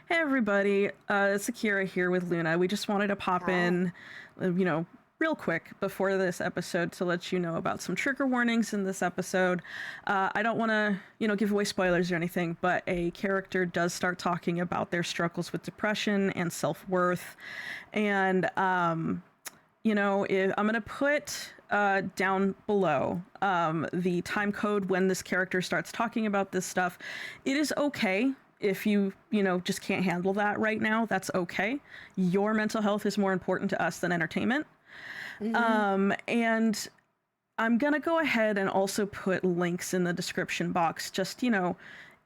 Hey everybody, it's Akira here with Luna. We just wanted to pop in, real quick before this episode to let you know about some trigger warnings in this episode. I don't want to, give away spoilers or anything, but a character does start talking about their struggles with depression and self-worth. And, I'm going to put down below the time code when this character starts talking about this stuff. It is okay if you just can't handle that right now. That's okay. Your mental health is more important to us than entertainment. And I'm gonna go ahead and also put links in the description box. Just,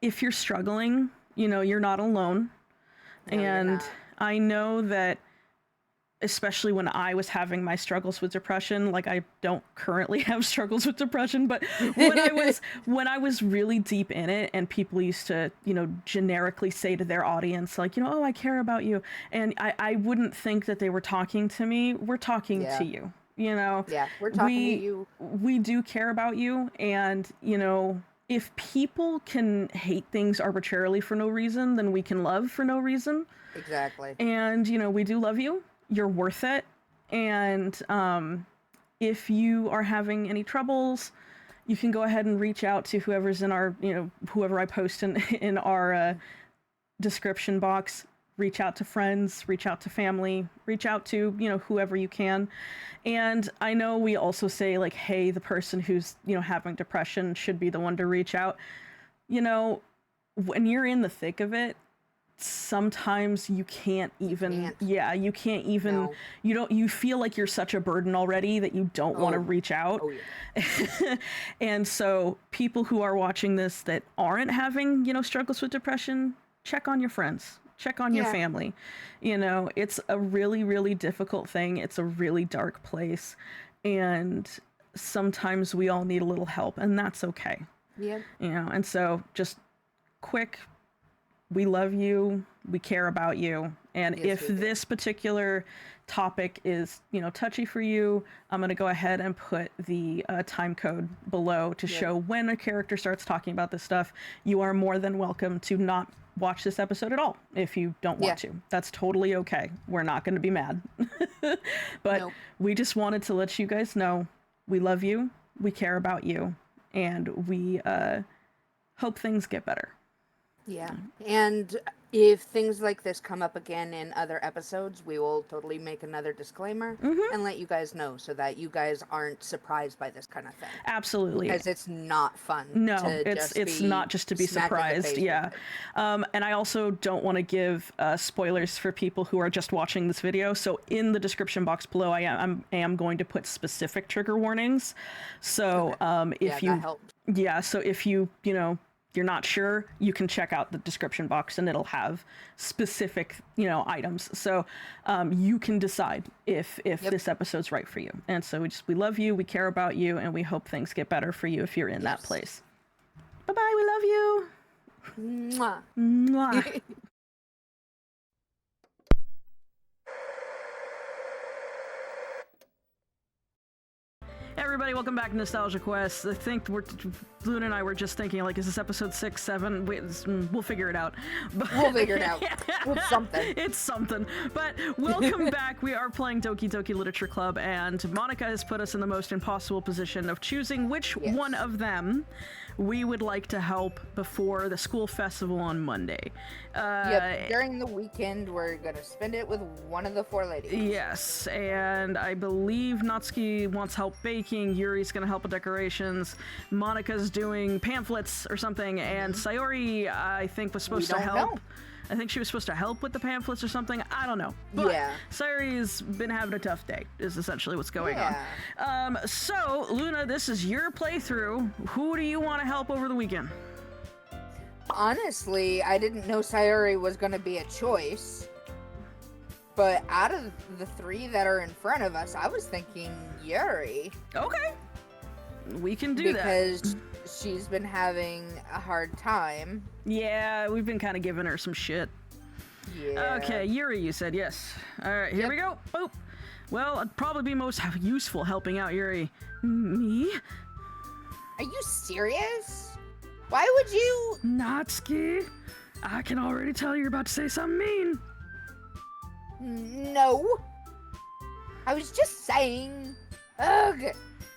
if you're struggling, you're not alone. No, And I know that, especially when I was having my struggles with depression, like I don't currently have struggles with depression, but when I was really deep in it, and people used to, generically say to their audience, like, oh, I care about you. And I wouldn't think that they were talking to me. We're talking to you, Yeah, we're talking to you. We do care about you. And, if people can hate things arbitrarily for no reason, then we can love for no reason. Exactly. And, we do love you. You're worth it. And if you are having any troubles, you can go ahead and reach out to whoever's in our, whoever I post in our description box. Reach out to friends, reach out to family, reach out to, whoever you can. And I know we also say, like, hey, the person who's, having depression should be the one to reach out. When you're in the thick of it, sometimes you can't even No. you feel like you're such a burden already that you don't want to reach out. And so people who are watching this that aren't having struggles with depression, check on your friends, check on your family. It's a really, really difficult thing. It's a really dark place, and sometimes we all need a little help, and that's okay. And so just quick, we love you, we care about you, and if this particular topic is, touchy for you, I'm going to go ahead and put the time code below to show when a character starts talking about this stuff. You are more than welcome to not watch this episode at all if you don't want to. That's totally okay. We're not going to be mad. But we just wanted to let you guys know we love you, we care about you, and we hope things get better. Yeah. And if things like this come up again in other episodes, we will totally make another disclaimer and let you guys know so that you guys aren't surprised by this kind of thing. Absolutely. Because it's not fun. No, it's not just to be surprised. Yeah. And I also don't want to give spoilers for people who are just watching this video. So in the description box below, I am going to put specific trigger warnings. So if you're not sure, you can check out the description box and it'll have specific, items. So you can decide if this episode's right for you. And so we love you, we care about you, and we hope things get better for you if you're in that place. Bye-bye, we love you. Mwah. Mwah. Everybody, welcome back to Nostalgia Quest. I think Luna and I were just thinking, like, is this episode 6, 7? We'll figure it out. We'll figure it out. It's something. It's something. But welcome back. We are playing Doki Doki Literature Club, and Monica has put us in the most impossible position of choosing which one of them we would like to help before the school festival on Monday. During the weekend, we're going to spend it with one of the 4 ladies. Yes, and I believe Natsuki wants help baking, Yuri's going to help with decorations, Monica's doing pamphlets or something, and Sayori, I think, was supposed to help. I think she was supposed to help with the pamphlets or something. I don't know. But Sayori's been having a tough day, is essentially what's going on. So, Luna, this is your playthrough. Who do you want to help over the weekend? Honestly, I didn't know Sayori was going to be a choice. But out of the 3 that are in front of us, I was thinking Yuri. Okay. We can do that. Because she's been having a hard time. Yeah, we've been kind of giving her some shit. Yeah. Okay, Yuri, you said, yes. Alright, here we go. Boop. Well, I'd probably be most useful helping out Yuri. Me? Are you serious? Why would you? Natsuki? I can already tell you're about to say something mean. No. I was just saying. Ugh.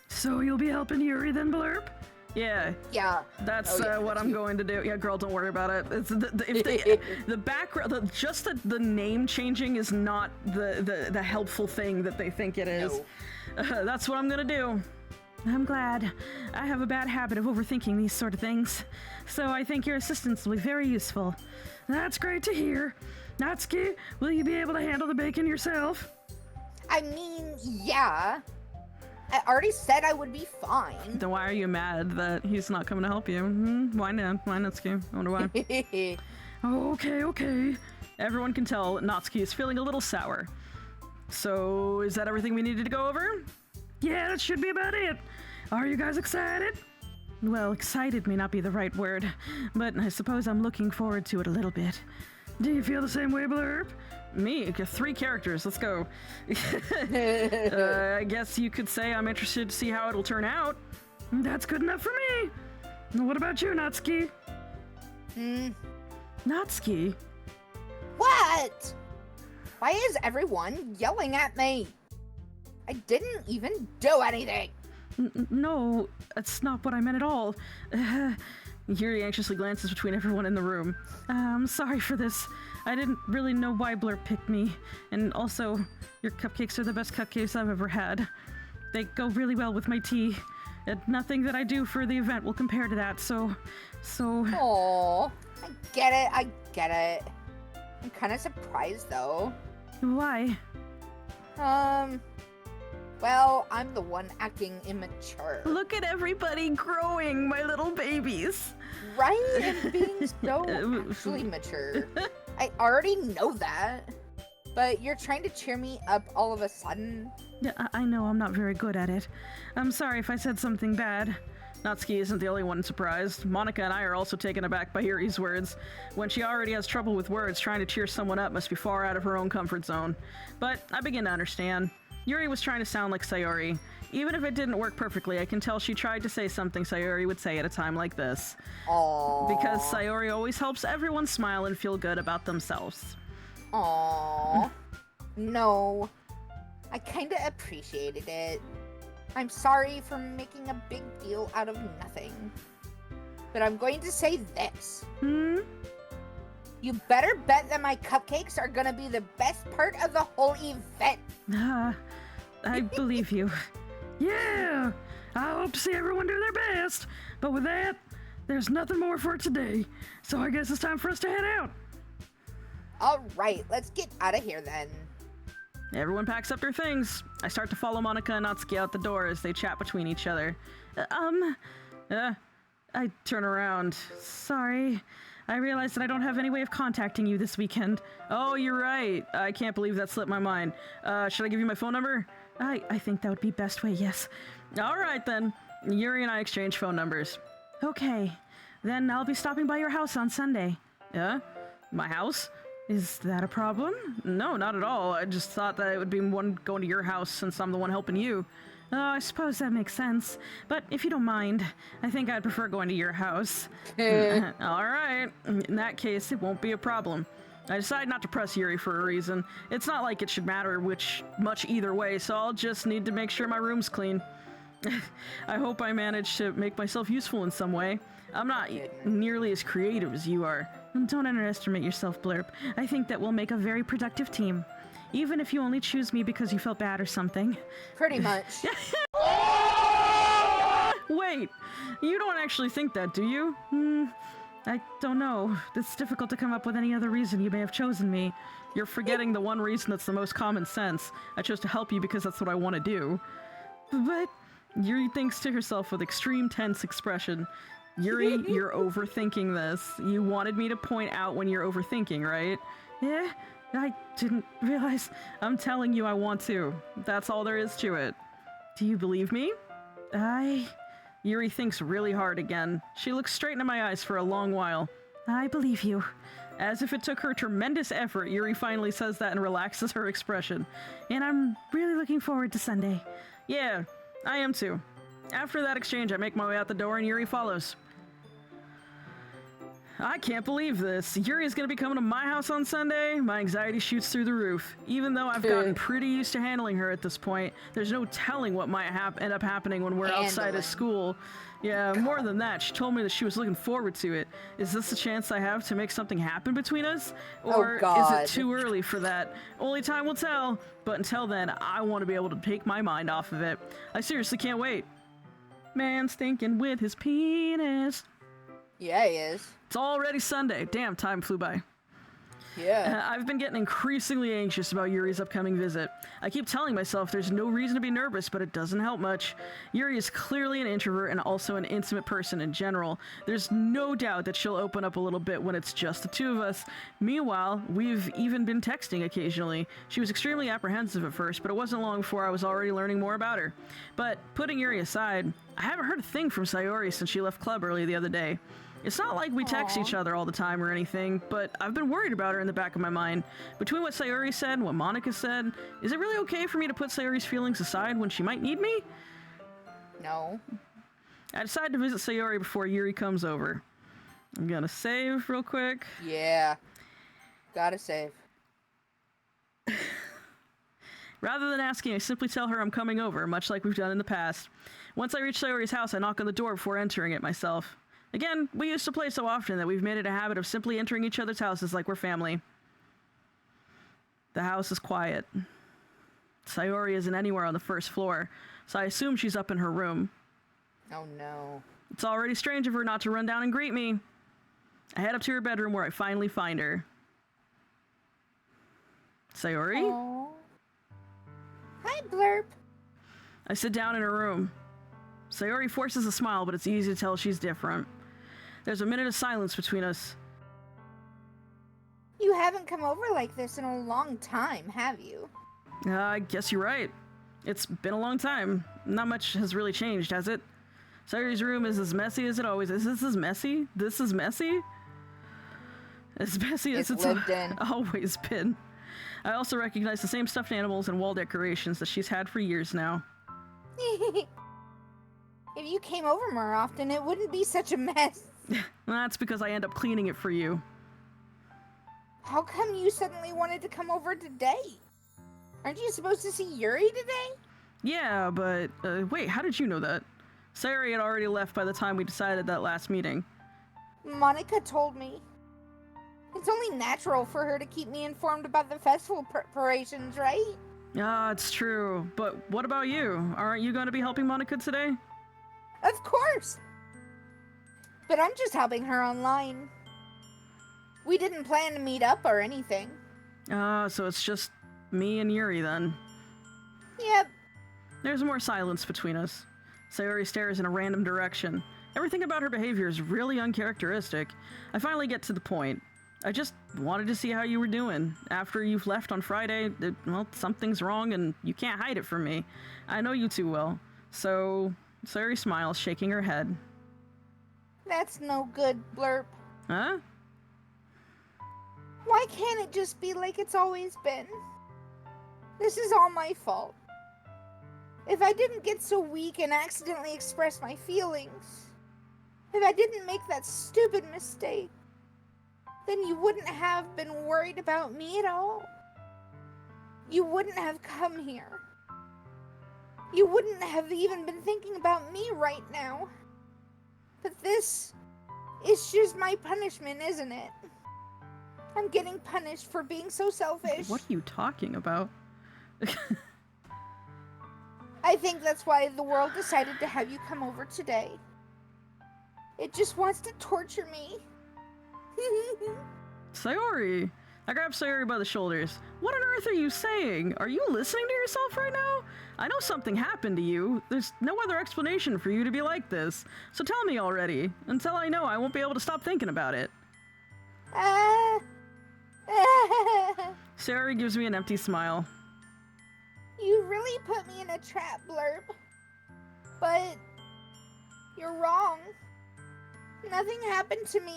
So you'll be helping Yuri then, Blurb? Yeah. Yeah. That's what I'm going to do. Yeah, girl, don't worry about it. It's if they, the background, just the name changing is not the helpful thing that they think it is. No. That's what I'm gonna do. I'm glad. I have a bad habit of overthinking these sort of things, so I think your assistance will be very useful. That's great to hear. Natsuki, will you be able to handle the bacon yourself? I mean, yeah. I already said I would be fine. Then why are you mad that he's not coming to help you? Why not? Why Natsuki? I wonder why. Okay. Everyone can tell Natsuki is feeling a little sour. So, is that everything we needed to go over? Yeah, that should be about it. Are you guys excited? Well, excited may not be the right word, but I suppose I'm looking forward to it a little bit. Do you feel the same way, Blurb? Me? 3 characters. Let's go. I guess you could say I'm interested to see how it'll turn out. That's good enough for me. What about you, Natsuki? Natsuki? What? Why is everyone yelling at me? I didn't even do anything. No, that's not what I meant at all. Yuri anxiously glances between everyone in the room. I'm sorry for this. I didn't really know why Blur picked me. And also, your cupcakes are the best cupcakes I've ever had. They go really well with my tea. And nothing that I do for the event will compare to that, so... Aww, I get it. I'm kind of surprised, though. Why? Well, I'm the one acting immature. Look at everybody growing, my little babies. Right? And being so actually mature. I already know that. But you're trying to cheer me up all of a sudden? Yeah, I know I'm not very good at it. I'm sorry if I said something bad. Natsuki isn't the only one surprised. Monica and I are also taken aback by Yuri's words. When she already has trouble with words, trying to cheer someone up must be far out of her own comfort zone. But I begin to understand. Yuri was trying to sound like Sayori. Even if it didn't work perfectly, I can tell she tried to say something Sayori would say at a time like this. Aww. Because Sayori always helps everyone smile and feel good about themselves. Aww. No. I kinda appreciated it. I'm sorry for making a big deal out of nothing. But I'm going to say this. You better bet that my cupcakes are gonna be the best part of the whole event. I believe you. Yeah! I hope to see everyone do their best. But with that, there's nothing more for today. So I guess it's time for us to head out. Alright, let's get out of here then. Everyone packs up their things. I start to follow Monica and Natsuki out the door as they chat between each other. I turn around. Sorry. I realized that I don't have any way of contacting you this weekend. Oh, you're right. I can't believe that slipped my mind. Should I give you my phone number? I think that would be best way, yes. All right, then. Yuri and I exchange phone numbers. Okay. Then I'll be stopping by your house on Sunday. Yeah? My house? Is that a problem? No, not at all. I just thought that it would be one going to your house since I'm the one helping you. I suppose that makes sense. But if you don't mind, I think I'd prefer going to your house. All right. In that case, it won't be a problem. I decided not to press Yuri for a reason. It's not like it should matter much either way, so I'll just need to make sure my room's clean. I hope I manage to make myself useful in some way. I'm not nearly as creative as you are. Don't underestimate yourself, Blurb. I think that we'll make a very productive team. Even if you only choose me because you felt bad or something. Pretty much. Wait, you don't actually think that, do you? I don't know. It's difficult to come up with any other reason you may have chosen me. You're forgetting the one reason that's the most common sense. I chose to help you because that's what I want to do. But Yuri thinks to herself with extreme tense expression. Yuri, you're overthinking this. You wanted me to point out when you're overthinking, right? Yeah, I didn't realize. I'm telling you I want to. That's all there is to it. Do you believe me? Yuri thinks really hard again. She looks straight into my eyes for a long while. I believe you. As if it took her tremendous effort, Yuri finally says that and relaxes her expression. And I'm really looking forward to Sunday. Yeah, I am too. After that exchange, I make my way out the door and Yuri follows. I can't believe this. Yuri is going to be coming to my house on Sunday. My anxiety shoots through the roof. Even though I've gotten pretty used to handling her at this point, there's no telling what might end up happening when we're outside of school. Yeah, more than that, she told me that she was looking forward to it. Is this a chance I have to make something happen between us? Or is it too early for that? Only time will tell. But until then, I want to be able to take my mind off of it. I seriously can't wait. Man's thinking with his penis. Yeah, he is. It's already Sunday. Damn, time flew by. Yeah. I've been getting increasingly anxious about Yuri's upcoming visit. I keep telling myself there's no reason to be nervous, but it doesn't help much. Yuri is clearly an introvert and also an intimate person in general. There's no doubt that she'll open up a little bit when it's just the two of us. Meanwhile, we've even been texting occasionally. She was extremely apprehensive at first, but it wasn't long before I was already learning more about her. But putting Yuri aside, I haven't heard a thing from Sayori since she left club early the other day. It's not like we text each other all the time or anything, but I've been worried about her in the back of my mind. Between what Sayori said and what Monica said, is it really okay for me to put Sayori's feelings aside when she might need me? No. I decided to visit Sayori before Yuri comes over. I'm gonna save real quick. Yeah. Gotta save. Rather than asking, I simply tell her I'm coming over, much like we've done in the past. Once I reach Sayori's house, I knock on the door before entering it myself. Again, we used to play so often that we've made it a habit of simply entering each other's houses like we're family. The house is quiet. Sayori isn't anywhere on the first floor, so I assume she's up in her room. Oh no. It's already strange of her not to run down and greet me. I head up to her bedroom where I finally find her. Sayori? Aww. Hi, Blurp. I sit down in her room. Sayori forces a smile, but it's easy to tell she's different. There's a minute of silence between us. You haven't come over like this in a long time, have you? I guess you're right. It's been a long time. Not much has really changed, has it? Sayori's room is as messy as it always is. This is messy? This is messy? As messy as it's always been. I also recognize the same stuffed animals and wall decorations that she's had for years now. If you came over more often, it wouldn't be such a mess. That's because I end up cleaning it for you. How come you suddenly wanted to come over today? Aren't you supposed to see Yuri today? Yeah, but wait, how did you know that? Sayori had already left by the time we decided that last meeting. Monica told me. It's only natural for her to keep me informed about the festival preparations, right? Ah, it's true. But what about you? Aren't you going to be helping Monica today? Of course! But I'm just helping her online. We didn't plan to meet up or anything. Ah, so it's just me and Yuri then. Yep. There's more silence between us. Sayori stares in a random direction. Everything about her behavior is really uncharacteristic. I finally get to the point. I just wanted to see how you were doing. After you've left on Friday, well, something's wrong and you can't hide it from me. I know you too well. So, Sayori smiles, shaking her head. That's no good, Blurp. Huh? Why can't it just be like it's always been? This is all my fault. If I didn't get so weak and accidentally express my feelings, if I didn't make that stupid mistake, then you wouldn't have been worried about me at all. You wouldn't have come here. You wouldn't have even been thinking about me right now. But this is just my punishment, isn't it? I'm getting punished for being so selfish. What are you talking about? I think that's why the world decided to have you come over today. It just wants to torture me. Sayori! I grabbed Sayori by the shoulders. What on earth are you saying? Are you listening to yourself right now? I know something happened to you. There's no other explanation for you to be like this. So tell me already. Until I know, I won't be able to stop thinking about it. Sayori gives me an empty smile. You really put me in a trap, Blurb. But you're wrong. Nothing happened to me.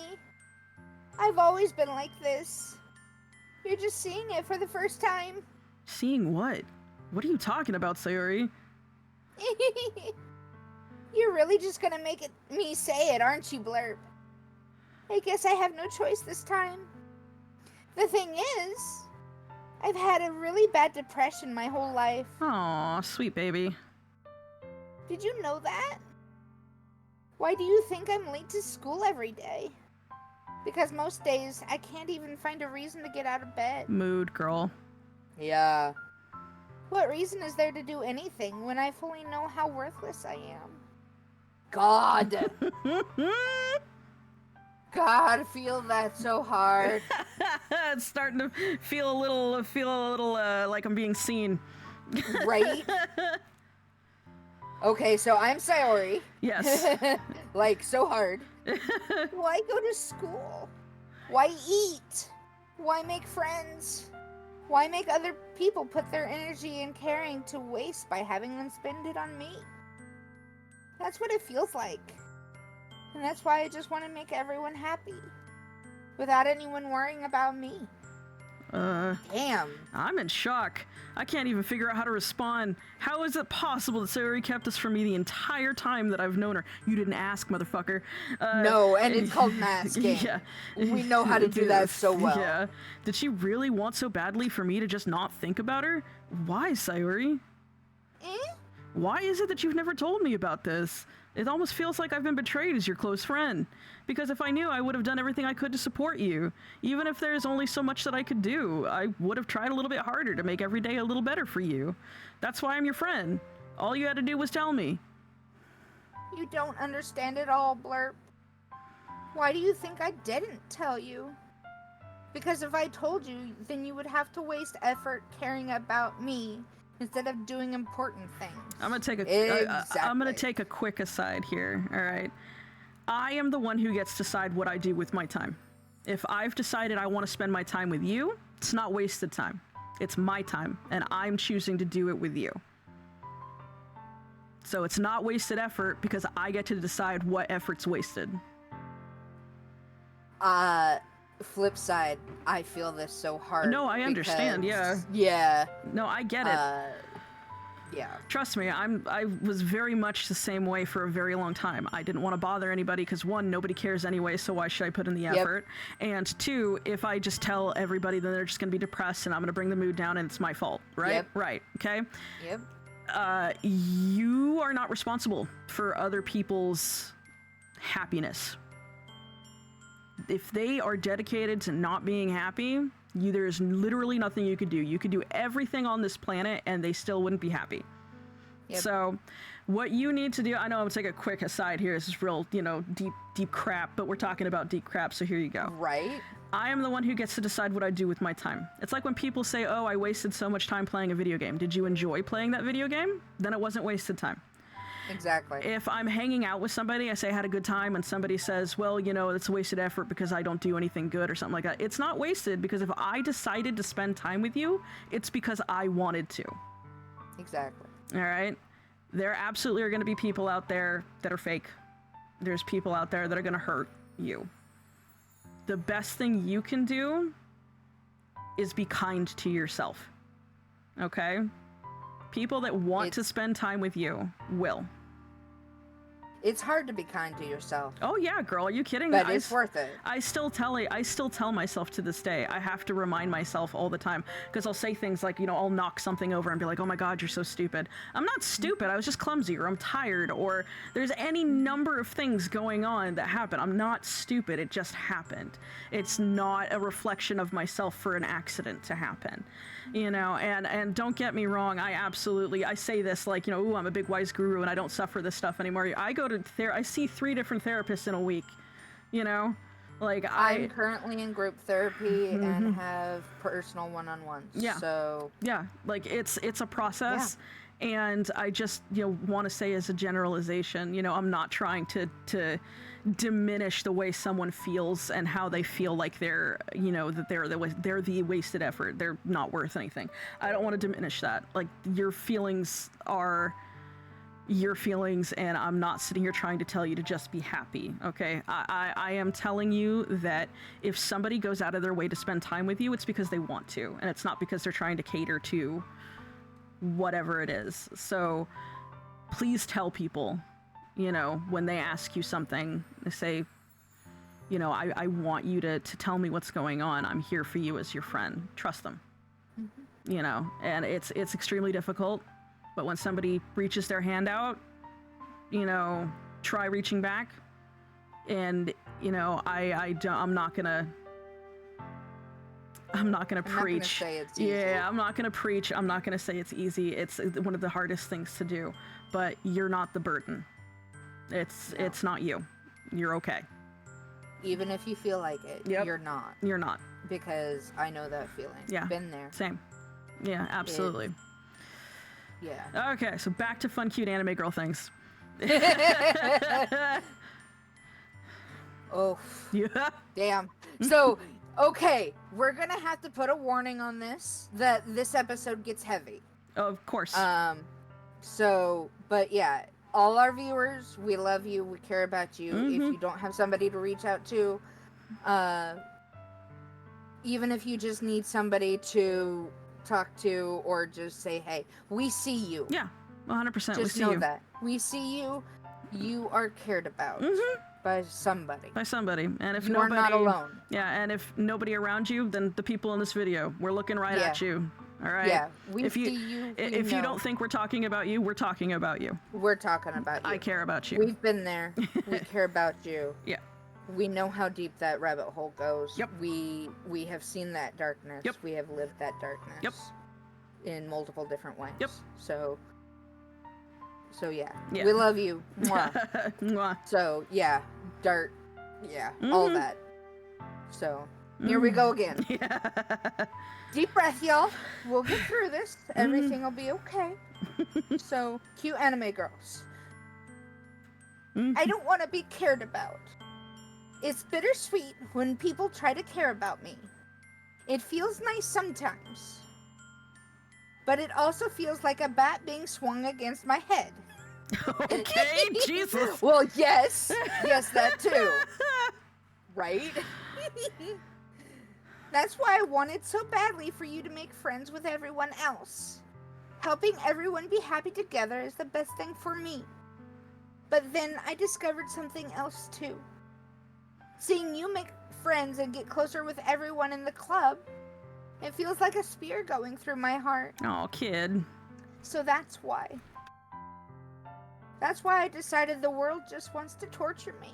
I've always been like this. You're just seeing it for the first time. Seeing what? What are you talking about, Sayori? You're really just gonna make me say it, aren't you, Blurb? I guess I have no choice this time. The thing is, I've had a really bad depression my whole life. Aw, sweet baby. Did you know that? Why do you think I'm late to school every day? Because most days, I can't even find a reason to get out of bed. Mood, girl. Yeah. What reason is there to do anything when I fully know how worthless I am? God! God, feel that so hard. It's starting to feel a little like I'm being seen. Right? Okay, so I'm Sayori. Yes. Like, so hard. Why go to school? Why eat? Why make friends? Why make other people put their energy and caring to waste by having them spend it on me? That's what it feels like. And that's why I just want to make everyone happy. Without anyone worrying about me. Damn. I'm in shock. I can't even figure out how to respond. How is it possible that Sayori kept this from me the entire time that I've known her? You didn't ask, motherfucker. No, and it's called masking. Yeah. We know how to do that so well. Yeah. Did she really want so badly for me to just not think about her? Why, Sayori? Why is it that you've never told me about this? It almost feels like I've been betrayed as your close friend. Because if I knew, I would have done everything I could to support you. Even if there's only so much that I could do, I would have tried a little bit harder to make every day a little better for you. That's why I'm your friend. All you had to do was tell me. You don't understand it all, Blurp. Why do you think I didn't tell you? Because if I told you, then you would have to waste effort caring about me instead of doing important things. I'm gonna take Exactly. I'm gonna take a quick aside here. All right, I am the one who gets to decide what I do with my time. If I've decided I want to spend my time with you, it's not wasted time. It's my time, and I'm choosing to do it with you. So it's not wasted effort because I get to decide what effort's wasted. Flip side, I feel this so hard. No, I understand, yeah. Yeah. No, I get it. Yeah. Trust me, I was very much the same way for a very long time. I didn't want to bother anybody because one, nobody cares anyway, so why should I put in the effort? And two, if I just tell everybody, then they're just going to be depressed and I'm going to bring the mood down and it's my fault, right? Yep. Right, okay? Yep. You are not responsible for other people's happiness. If they are dedicated to not being happy, there's literally nothing you could do. You could do everything on this planet and they still wouldn't be happy. Yep. So what you need to do, I know I'm gonna take a quick aside here. This is real, deep crap, but we're talking about deep crap, so here you go. Right. I am the one who gets to decide what I do with my time. It's like when people say, oh, I wasted so much time playing a video game. Did you enjoy playing that video game? Then it wasn't wasted time. Exactly. If I'm hanging out with somebody, I say I had a good time, and somebody says, well, it's a wasted effort because I don't do anything good or something like that. It's not wasted because if I decided to spend time with you, it's because I wanted to. Exactly. All right? There absolutely are going to be people out there that are fake. There's people out there that are going to hurt you. The best thing you can do is be kind to yourself. Okay? People that want to spend time with you will. It's hard to be kind to yourself. Oh yeah, girl, are you kidding? But it's worth it. I still tell myself to this day, I have to remind myself all the time, because I'll say things like, I'll knock something over and be like, oh my god, you're so stupid. I'm not stupid, I was just clumsy, or I'm tired, or there's any number of things going on that happen. I'm not stupid, it just happened. It's not a reflection of myself for an accident to happen. And don't get me wrong, I say this like, ooh, I'm a big wise guru and I don't suffer this stuff anymore. I go to I see 3 different therapists in a week, like I'm currently in group therapy and have personal one-on-ones. Yeah. So yeah, like it's a process. Yeah. And I just want to say as a generalization, I'm not trying to diminish the way someone feels and how they feel like they're that they're the wasted effort. They're not worth anything. I don't want to diminish that. Like, your feelings are your feelings, and I'm not sitting here trying to tell you to just be happy, okay? I am telling you that if somebody goes out of their way to spend time with you, it's because they want to, and it's not because they're trying to cater to whatever it is. So please tell people, when they ask you something, they say, you know, I want you to tell me what's going on. I'm here for you as your friend. Trust them. Mm-hmm. You know, and it's extremely difficult, but when somebody reaches their hand out, you know, try reaching back. And, you know, I'm not gonna preach. Say it's easy. Yeah, I'm not gonna preach. I'm not gonna say it's easy. It's one of the hardest things to do, but you're not the burden. It's not you. You're okay. Even if you feel like it, you're not. You're not. Because I know that feeling. Yeah. Been there. Same. Yeah, absolutely. Yeah. Okay, so back to fun, cute anime girl things. Oh. Yeah. Damn. So, okay, we're gonna have to put a warning on this, that this episode gets heavy. Of course. So, but yeah, all our viewers, we love you, we care about you. Mm-hmm. If you don't have somebody to reach out to, even if you just need somebody to talk to or just say, hey, we see you. Yeah, 100%. Just we see know you. that. We see you. You are cared about by somebody. By somebody. And if you nobody, are not alone. Yeah, and if nobody around you, then the people in this video, we're looking right at you. All right? Yeah, we see you. If you don't think we're talking about you, we're talking about you. We're talking about you. I care about you. We've been there. We care about you. Yeah. We know how deep that rabbit hole goes. Yep. We have seen that darkness. Yep. We have lived that darkness. Yep. In multiple different ways. Yep. So yeah. Yeah. We love you. Mwah. Mwah. So yeah, dirt. Yeah, all that. So here we go again. Yeah. Deep breath, y'all. We'll get through this. Everything will be okay. So, cute anime girls. I don't want to be cared about. It's bittersweet when people try to care about me. It feels nice sometimes. But it also feels like a bat being swung against my head. Okay, Jesus. Well, yes. Yes, that too. Right? That's why I wanted so badly for you to make friends with everyone else. Helping everyone be happy together is the best thing for me. But then I discovered something else too. Seeing you make friends and get closer with everyone in the club, it feels like a spear going through my heart. Oh, kid. So that's why. That's why I decided the world just wants to torture me.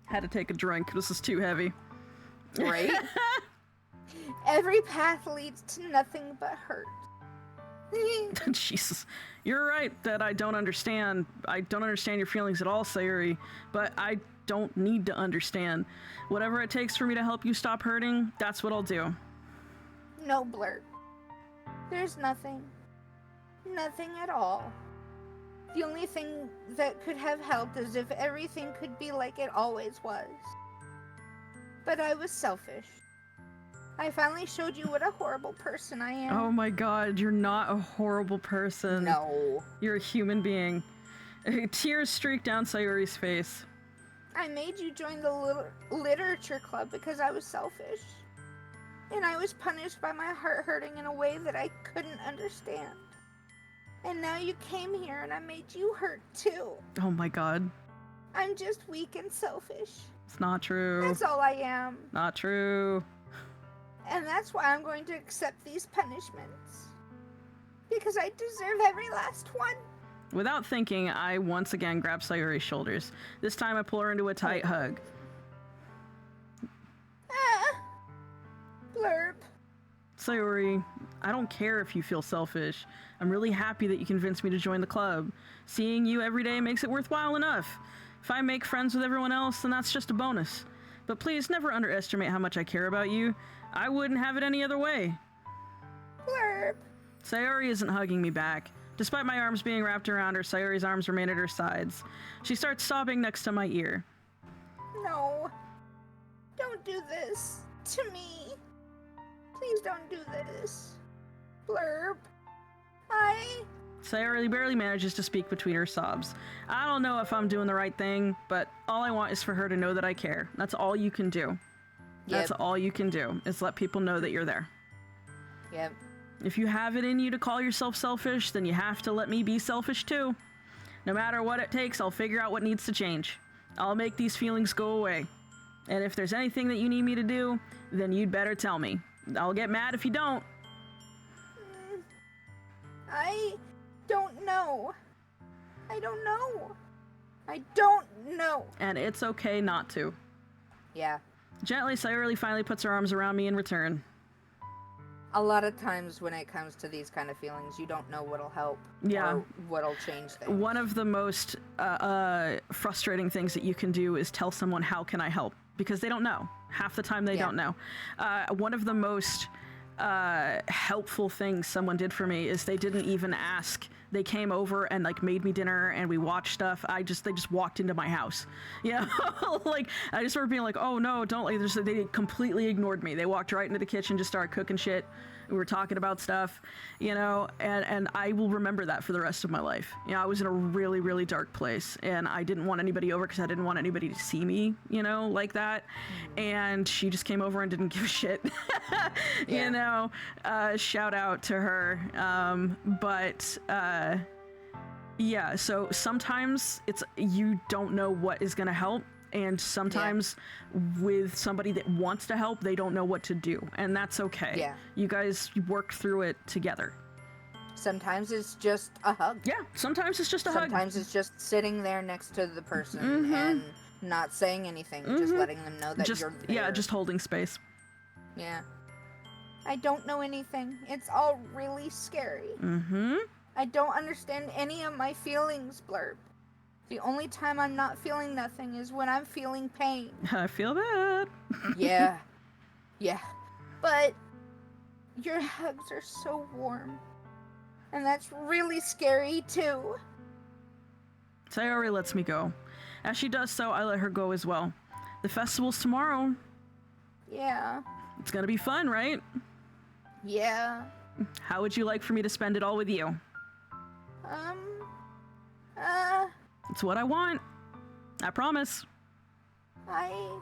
Had to take a drink. This is too heavy. Right? Every path leads to nothing but hurt. Jesus. You're right that I don't understand. I don't understand your feelings at all, Sayori. But I don't need to understand. Whatever it takes for me to help you stop hurting, that's what I'll do. No, Blurt. There's nothing. Nothing at all. The only thing that could have helped is if everything could be like it always was. But I was selfish. I finally showed you what a horrible person I am. Oh my god, you're not a horrible person. No. You're a human being. Tears streaked down Sayori's face. I made you join the literature club because I was selfish. And I was punished by my heart hurting in a way that I couldn't understand. And now you came here and I made you hurt too. Oh my god. I'm just weak and selfish. It's not true. That's all I am. Not true. And that's why I'm going to accept these punishments. Because I deserve every last one. Without thinking, I once again grab Sayori's shoulders. This time I pull her into a tight hug. Blurb. Sayori, I don't care if you feel selfish. I'm really happy that you convinced me to join the club. Seeing you every day makes it worthwhile enough. If I make friends with everyone else, then that's just a bonus. But please never underestimate how much I care about you. I wouldn't have it any other way. Blurb. Sayori isn't hugging me back. Despite my arms being wrapped around her, Sayori's arms remain at her sides. She starts sobbing next to my ear. No. Don't do this to me. Please don't do this. Blurb. Sayori barely manages to speak between her sobs. I don't know if I'm doing the right thing, but all I want is for her to know that I care. That's all you can do. That's all you can do, is let people know that you're there. Yep. If you have it in you to call yourself selfish, then you have to let me be selfish too. No matter what it takes, I'll figure out what needs to change. I'll make these feelings go away. And if there's anything that you need me to do, then you'd better tell me. I'll get mad if you don't. I don't know. I don't know. I don't know. And it's okay not to. Yeah. Gently, Sayori finally puts her arms around me in return. A lot of times when it comes to these kind of feelings, you don't know what'll help. Yeah. Or what'll change things. One of the most frustrating things that you can do is tell someone, how can I help? Because they don't know. Half the time they don't know. One of the most helpful things someone did for me is they didn't even ask. They came over and like made me dinner and we watched stuff. They just walked into my house. Yeah. Like I just remember being like, oh no, don't like this. They completely ignored me. They walked right into the kitchen, just started cooking shit. We were talking about stuff, you know, and I will remember that for the rest of my life. You know, I was in a really, really dark place and I didn't want anybody over because I didn't want anybody to see me, you know, like that. And she just came over and didn't give a shit. You know, shout out to her. Yeah, so sometimes you don't know what is going to help. And sometimes with somebody that wants to help, they don't know what to do. And that's okay. Yeah. You guys work through it together. Sometimes it's just a hug. Yeah, sometimes it's just a hug. Sometimes it's just sitting there next to the person and not saying anything, just letting them know that you're there. Yeah, just holding space. Yeah. I don't know anything. It's all really scary. I don't understand any of my feelings, Blurb. The only time I'm not feeling nothing is when I'm feeling pain. I feel that. Yeah. But your hugs are so warm. And that's really scary, too. Sayori lets me go. As she does so, I let her go as well. The festival's tomorrow. Yeah. It's gonna be fun, right? Yeah. How would you like for me to spend it all with you? It's what I want. I promise. I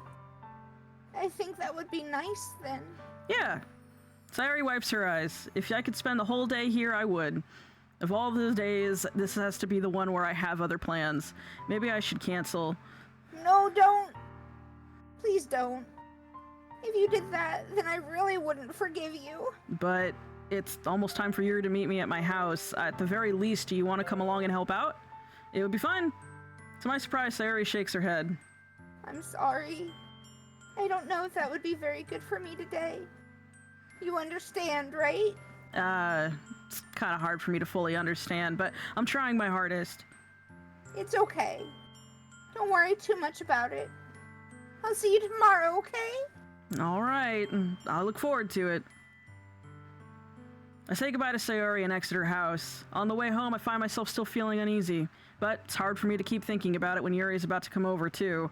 think that would be nice then. Yeah. Sayori wipes her eyes. If I could spend the whole day here, I would. Of all the days, this has to be the one where I have other plans. Maybe I should cancel. No, don't. Please don't. If you did that, then I really wouldn't forgive you. But it's almost time for Yuri to meet me at my house. At the very least, do you want to come along and help out? It would be fun. To my surprise, Sayori shakes her head. I'm sorry. I don't know if that would be very good for me today. You understand, right? It's kind of hard for me to fully understand, but I'm trying my hardest. It's okay. Don't worry too much about it. I'll see you tomorrow, okay? All right. I'll look forward to it. I say goodbye to Sayori and exit her house. On the way home, I find myself still feeling uneasy, but it's hard for me to keep thinking about it when Yuri's about to come over, too.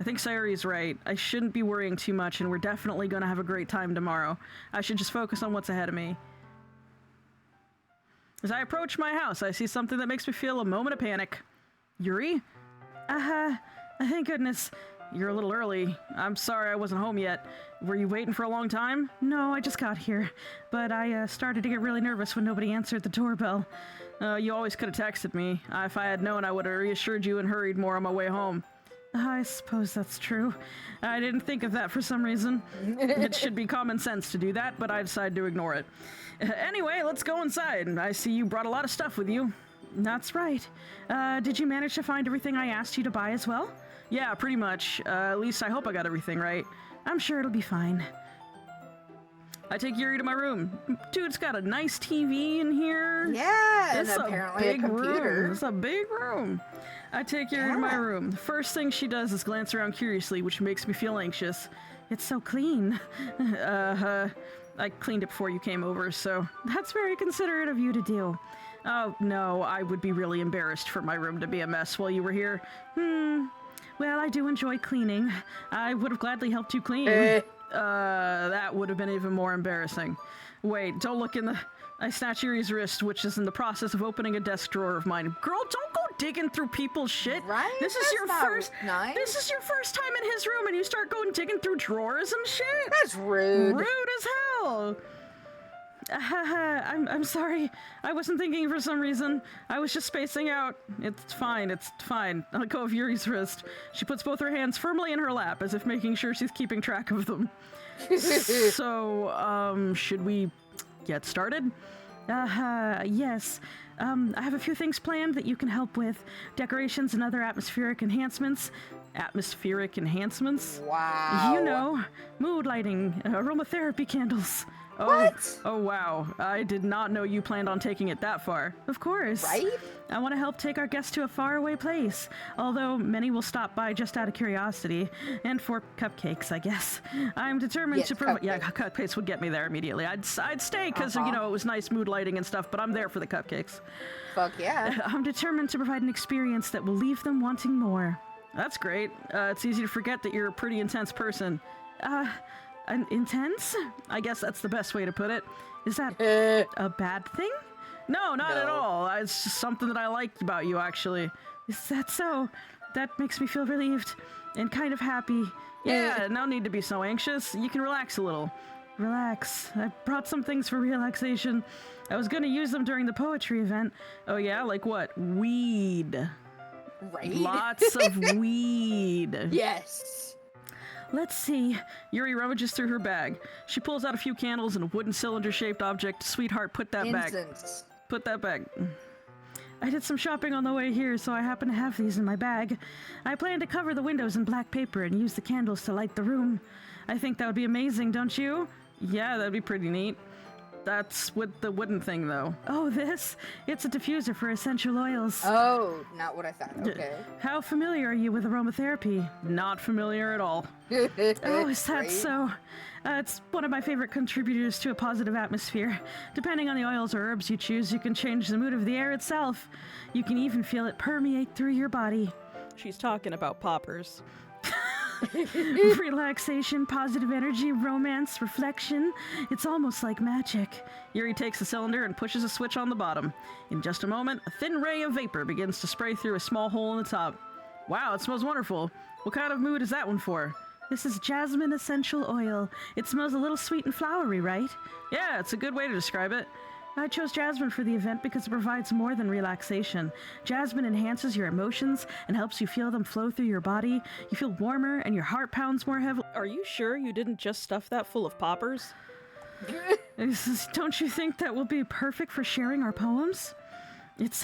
I think Sayori's right. I shouldn't be worrying too much, and we're definitely going to have a great time tomorrow. I should just focus on what's ahead of me. As I approach my house, I see something that makes me feel a moment of panic. Yuri? Thank goodness. You're a little early. I'm sorry I wasn't home yet. Were you waiting for a long time? No, I just got here. But I started to get really nervous when nobody answered the doorbell. You always could have texted me. If I had known, I would have reassured you and hurried more on my way home. I suppose that's true. I didn't think of that for some reason. It should be common sense to do that, but I decided to ignore it. Anyway, let's go inside. I see you brought a lot of stuff with you. That's right. Did you manage to find everything I asked you to buy as well? Yeah, pretty much. At least I hope I got everything right. I'm sure it'll be fine. I take Yuri to my room. Dude, it's got a nice TV in here. Yeah, it's and apparently a computer. Room. It's a big room. I take Yuri to my room. The first thing she does is glance around curiously, which makes me feel anxious. It's so clean. I cleaned it before you came over, so that's very considerate of you to do. Oh, no, I would be really embarrassed for my room to be a mess while you were here. Well, I do enjoy cleaning. I would have gladly helped you clean. That would have been even more embarrassing. Wait, don't look in the... I snatch Yuri's wrist, which is in the process of opening a desk drawer of mine. Girl, don't go digging through people's shit. Right? This is your first... Nice. This is your first time in his room, and you start going digging through drawers and shit? That's rude. Rude as hell. I'm sorry. I wasn't thinking for some reason. I was just spacing out. It's fine. It's fine. I'll go of Yuri's wrist. She puts both her hands firmly in her lap, as if making sure she's keeping track of them. So, should we get started? Yes. I have a few things planned that you can help with. Decorations and other atmospheric enhancements. Atmospheric enhancements? Wow. You know, mood lighting, aromatherapy candles. What? Oh, wow. I did not know you planned on taking it that far. Of course. Right? I want to help take our guests to a faraway place, although many will stop by just out of curiosity, and for cupcakes, I guess. I'm determined to provide... Yeah, cupcakes would get me there immediately. I'd stay because, you know, it was nice mood lighting and stuff, but I'm there for the cupcakes. Fuck yeah. I'm determined to provide an experience that will leave them wanting more. That's great. It's easy to forget that you're a pretty intense person. Intense? I guess that's the best way to put it. Is that a bad thing? No, not at all. It's just something that I liked about you, actually. Is that so? That makes me feel relieved and kind of happy. Yeah, no need to be so anxious. You can relax a little. Relax. I brought some things for relaxation. I was gonna use them during the poetry event. Oh yeah? Like what? Weed. Right? Lots of weed. Yes. Let's see. Yuri rummages through her bag. She pulls out a few candles and a wooden cylinder-shaped object. Sweetheart, put that back. Put that back. I did some shopping on the way here, so I happen to have these in my bag. I plan to cover the windows in black paper and use the candles to light the room. I think that would be amazing, don't you? Yeah, that'd be pretty neat. That's with the wooden thing, though. Oh, this? It's a diffuser for essential oils. Oh, not what I thought. Okay. How familiar are you with aromatherapy? Not familiar at all. Oh, is that so? It's one of my favorite contributors to a positive atmosphere. Depending on the oils or herbs you choose, you can change the mood of the air itself. You can even feel it permeate through your body. She's talking about poppers. Relaxation, positive energy, romance, reflection. It's almost like magic. Yuri takes the cylinder and pushes a switch on the bottom. In just a moment, a thin ray of vapor begins to spray through a small hole in the top. Wow, it smells wonderful. What kind of mood is that one for? This is jasmine essential oil. It smells a little sweet and flowery, right? Yeah, it's a good way to describe it. I chose jasmine for the event because it provides more than relaxation. Jasmine enhances your emotions and helps you feel them flow through your body. You feel warmer and your heart pounds more heavily. Are you sure you didn't just stuff that full of poppers? Don't you think that will be perfect for sharing our poems? It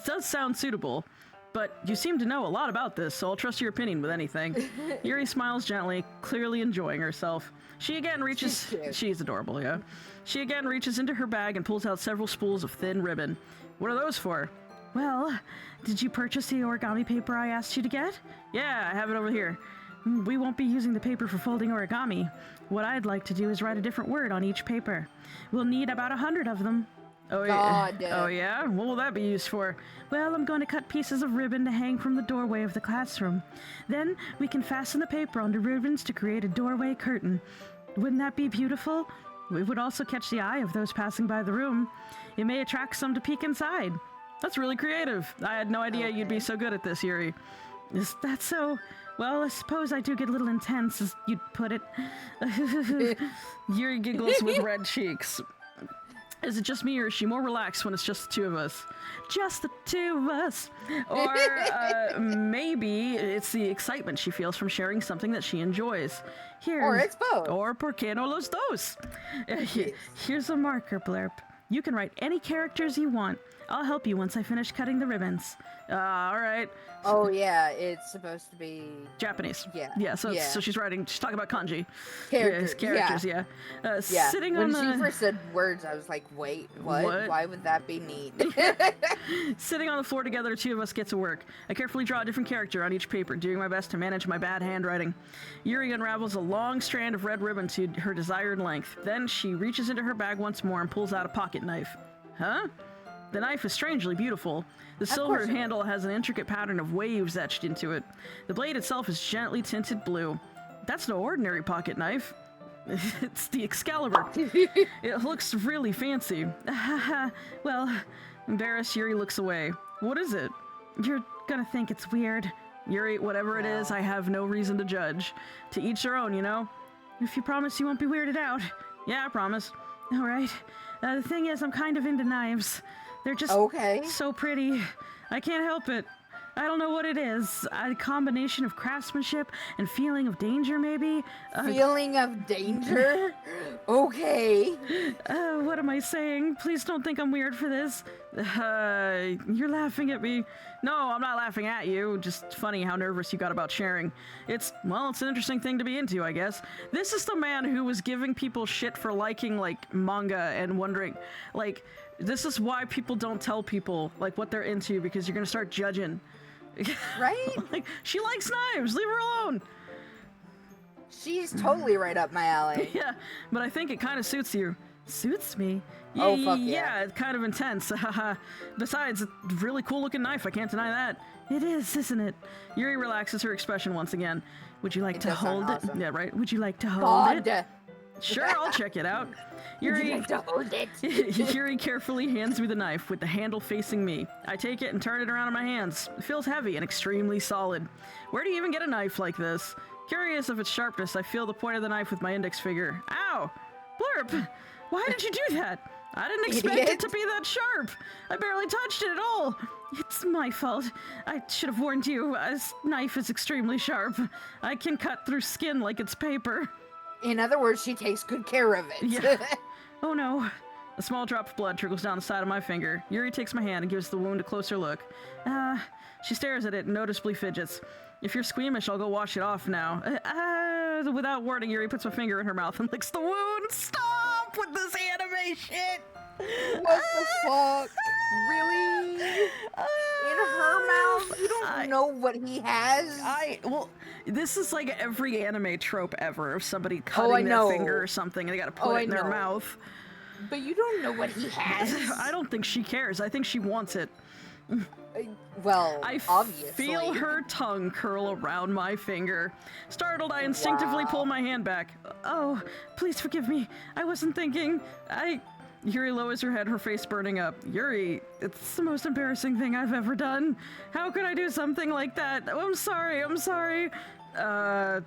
does sound suitable. But you seem to know a lot about this, so I'll trust your opinion with anything. Yuri smiles gently, clearly enjoying herself. She again reaches... She's adorable, yeah. She again reaches into her bag and pulls out several spools of thin ribbon. What are those for? Well, did you purchase the origami paper I asked you to get? Yeah, I have it over here. We won't be using the paper for folding origami. What I'd like to do is write a different word on each paper. We'll need about 100 of them. Oh yeah. Oh yeah? What will that be used for? Well, I'm going to cut pieces of ribbon to hang from the doorway of the classroom. Then we can fasten the paper onto ribbons to create a doorway curtain. Wouldn't that be beautiful? It would also catch the eye of those passing by the room. It may attract some to peek inside. That's really creative. I had no idea you'd be so good at this, Yuri. Is that so? Well, I suppose I do get a little intense, as you'd put it. Yuri giggles with red cheeks. Is it just me, or is she more relaxed when it's just the two of us? Just the two of us. Or maybe it's the excitement she feels from sharing something that she enjoys. Here, or it's both. Or por qué no los dos? Here's a marker blurb. You can write any characters you want. I'll help you once I finish cutting the ribbons. All right. Oh yeah, it's supposed to be Japanese. Yeah. Yeah. So she's talking about kanji. Characters. Yes, characters. Yeah. Yeah. Sitting when on she first said words, I was like, wait, what? Why would that be neat? Sitting on the floor together, the two of us get to work. I carefully draw a different character on each paper, doing my best to manage my bad handwriting. Yuri unravels a long strand of red ribbon to her desired length. Then she reaches into her bag once more and pulls out a pocket knife. Huh? The knife is strangely beautiful. The silver handle has an intricate pattern of waves etched into it. The blade itself is gently tinted blue. That's no ordinary pocket knife. It's the Excalibur. It looks really fancy. Well, embarrassed, Yuri looks away. What is it? You're gonna think it's weird. Yuri, whatever it is, I have no reason to judge. To each their own, you know? If you promise you won't be weirded out. Yeah, I promise. All right. The thing is, I'm kind of into knives. They're just so pretty. I can't help it. I don't know what it is. A combination of craftsmanship and feeling of danger, maybe? Feeling of danger? Okay. What am I saying? Please don't think I'm weird for this. You're laughing at me. No, I'm not laughing at you. Just funny how nervous you got about sharing. It's an interesting thing to be into, I guess. This is the man who was giving people shit for liking, like, manga and wondering, like, this is why people don't tell people, like, what they're into, because you're gonna start judging. Right? Like, she likes knives, leave her alone. She's totally right up my alley. Yeah, but I think it kind of suits you. Suits me? Oh, fuck yeah. Yeah, it's kind of intense. Besides, a really cool looking knife, I can't deny that. It is, isn't it? Yuri relaxes her expression once again. Would you like to hold it? Awesome. Yeah, right? Would you like to hold it? Sure, I'll check it out. Would you like to hold it? Yuri carefully hands me the knife with the handle facing me. I take it and turn it around in my hands. It feels heavy and extremely solid. Where do you even get a knife like this? Curious of its sharpness, I feel the point of the knife with my index finger. Ow! Blurp! Why did you do that? I didn't expect it to be that sharp. I barely touched it at all. It's my fault. I should have warned you. This knife is extremely sharp. I can cut through skin like it's paper. In other words, she takes good care of it. Yeah. Oh no. A small drop of blood trickles down the side of my finger. Yuri takes my hand and gives the wound a closer look. She stares at it and noticeably fidgets. If you're squeamish, I'll go wash it off now. Without warning, Yuri puts my finger in her mouth and licks the wound. Stop with this anime shit! What the fuck? Really? In her mouth? You don't know what he has? Well, this is like every anime trope ever of somebody cutting their finger or something and they gotta put it in their mouth. But you don't know what he has. I don't think she cares. I think she wants it. Well, I obviously. feel her tongue curl around my finger. Startled, I instinctively pull my hand back. Oh, please forgive me. I wasn't thinking. Yuri lowers her head, her face burning up. Yuri, it's the most embarrassing thing I've ever done. How could I do something like that? Oh, I'm sorry.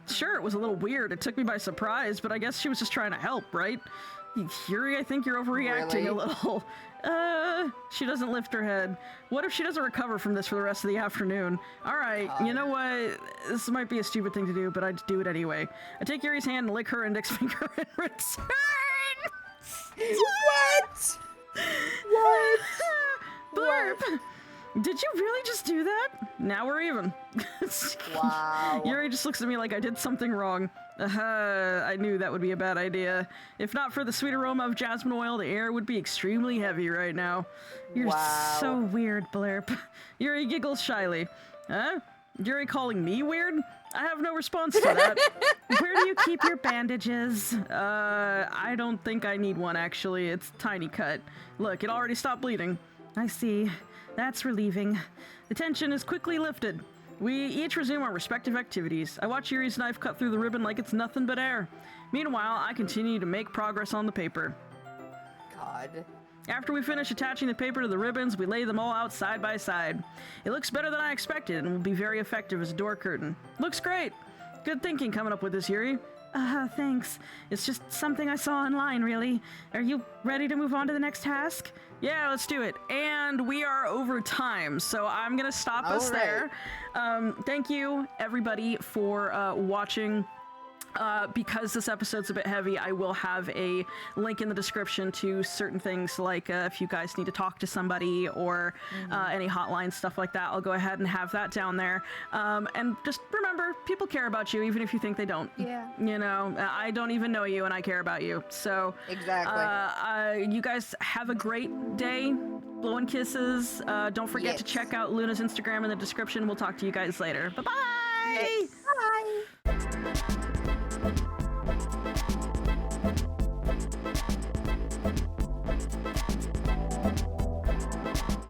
Sure, it was a little weird. It took me by surprise, but I guess she was just trying to help, right? Yuri, I think you're overreacting a little. She doesn't lift her head. What if she doesn't recover from this for the rest of the afternoon? Alright, you know what? This might be a stupid thing to do, but I'd do it anyway. I take Yuri's hand and lick her index finger in return. What? What? Blurp! Did you really just do that? Now we're even. Wow. Yuri just looks at me like I did something wrong. I knew that would be a bad idea. If not for the sweet aroma of jasmine oil, the air would be extremely heavy right now. You're so weird, Blurp. Yuri giggles shyly. Huh? Yuri calling me weird? I have no response to that. Where do you keep your bandages? I don't think I need one, actually. It's a tiny cut. Look, it already stopped bleeding. I see. That's relieving. The tension is quickly lifted. We each resume our respective activities. I watch Yuri's knife cut through the ribbon like it's nothing but air. Meanwhile, I continue to make progress on the paper. God. After we finish attaching the paper to the ribbons, we lay them all out side by side. It looks better than I expected and will be very effective as a door curtain. Looks great. Good thinking coming up with this, Yuri. Thanks. It's just something I saw online, really. Are you ready to move on to the next task? Yeah, let's do it. And we are over time, so I'm gonna stop us there. Thank you, everybody, for watching. Because this episode's a bit heavy, I will have a link in the description to certain things, like if you guys need to talk to somebody or any hotline stuff like that. I'll go ahead and have that down there. And just remember, people care about you, even if you think they don't. Yeah. You know, I don't even know you, and I care about you. So exactly. You guys have a great day. Blowing kisses. Don't forget to check out Luna's Instagram in the description. We'll talk to you guys later. Bye-bye! Yes. Bye!